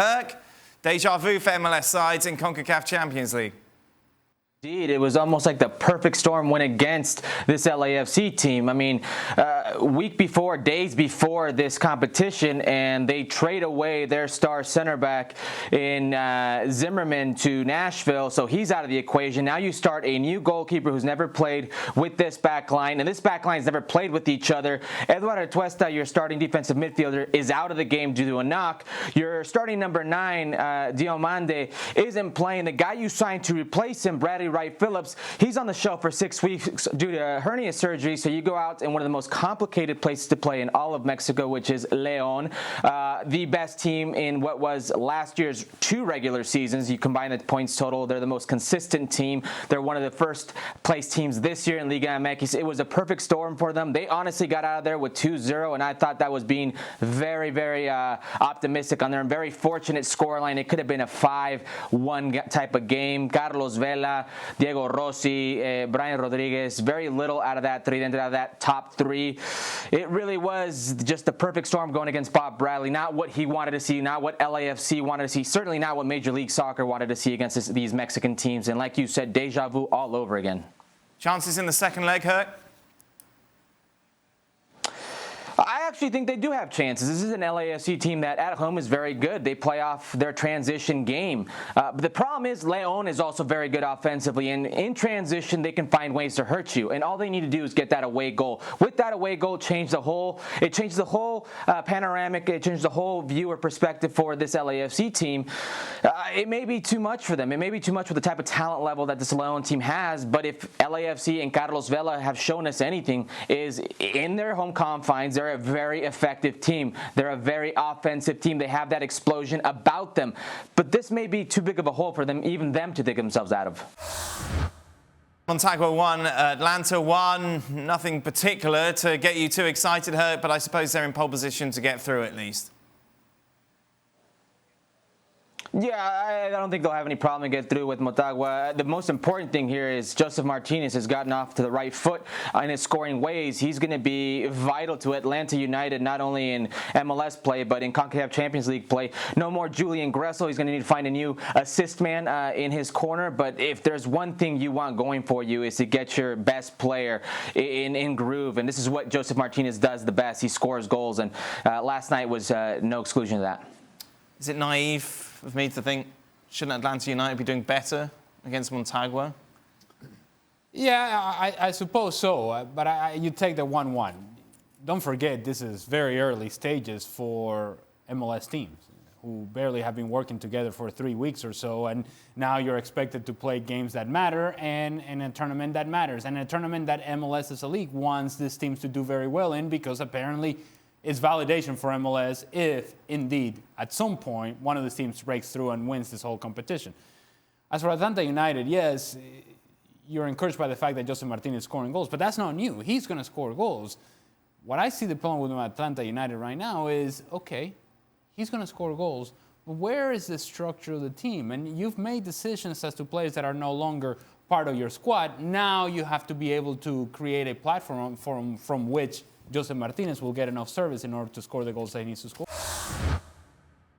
Herc, deja vu for MLS sides in CONCACAF Champions League. Indeed, it was almost like the perfect storm went against this LAFC team. I mean, week before, days before this competition, and they trade away their star center back in Zimmerman to Nashville, so he's out of the equation. Now you start a new goalkeeper who's never played with this back line, and this back line's never played with each other. Eduardo Tuesta, your starting defensive midfielder, is out of the game due to a knock. Your starting number 9, Diomande, isn't playing. The guy you signed to replace him, Bradley Wright-Phillips, he's on the shelf for 6 weeks due to hernia surgery, so you go out in one of the most complicated places to play in all of Mexico, which is León, the best team in what was last year's 2 regular seasons. You combine the points total, they're the most consistent team. They're one of the first place teams this year in Liga MX. It was a perfect storm for them. They honestly got out of there with 2-0, and I thought that was being very, very optimistic on their very fortunate scoreline. It could have been a 5-1 type of game. Carlos Vela, Diego Rossi, Brian Rodriguez, very little out of that tridente, out of that top 3. It really was just the perfect storm going against Bob Bradley. Not what he wanted to see, not what LAFC wanted to see, certainly not what Major League Soccer wanted to see against these Mexican teams. And like you said, deja vu all over again. Chances in the second leg, Herc? I actually think they do have chances. This is an LAFC team that at home is very good. They play off their transition game. But the problem is León is also very good offensively, and in transition they can find ways to hurt you. And all they need to do is get that away goal. With that away goal, it changes the whole panoramic. It changes the whole viewer perspective for this LAFC team. It may be too much for them. It may be too much for the type of talent level that this León team has. But if LAFC and Carlos Vela have shown us anything, is in their home confines, they're a very effective team. They're a very offensive team. They have that explosion about them. But this may be too big of a hole for them, even them, to dig themselves out of. Motagua 1, Atlanta 1. Nothing particular to get you too excited, Herc, but I suppose they're in pole position to get through at least. Yeah, I don't think they'll have any problem to get through with Motagua. The most important thing here is Josef Martinez has gotten off to the right foot in his scoring ways. He's going to be vital to Atlanta United, not only in MLS play, but in CONCACAF Champions League play. No more Julian Gressel. He's going to need to find a new assist man in his corner. But if there's one thing you want going for you is to get your best player in groove. And this is what Josef Martinez does the best. He scores goals. And last night was no exclusion to that. Is it naive of me to think, shouldn't Atlanta United be doing better against Motagua? Yeah, I suppose so. But you take the 1-1. Don't forget, this is very early stages for MLS teams who barely have been working together for 3 weeks or so. And now you're expected to play games that matter and in a tournament that matters. And a tournament that MLS as a league wants these teams to do very well in, because apparently it's validation for MLS if, indeed, at some point, one of the teams breaks through and wins this whole competition. As for Atlanta United, yes, you're encouraged by the fact that Josef Martinez is scoring goals, but that's not new. He's going to score goals. What I see the problem with Atlanta United right now is, okay, he's going to score goals, but where is the structure of the team? And you've made decisions as to players that are no longer part of your squad. Now you have to be able to create a platform from which Josef Martinez will get enough service in order to score the goals that he needs to score.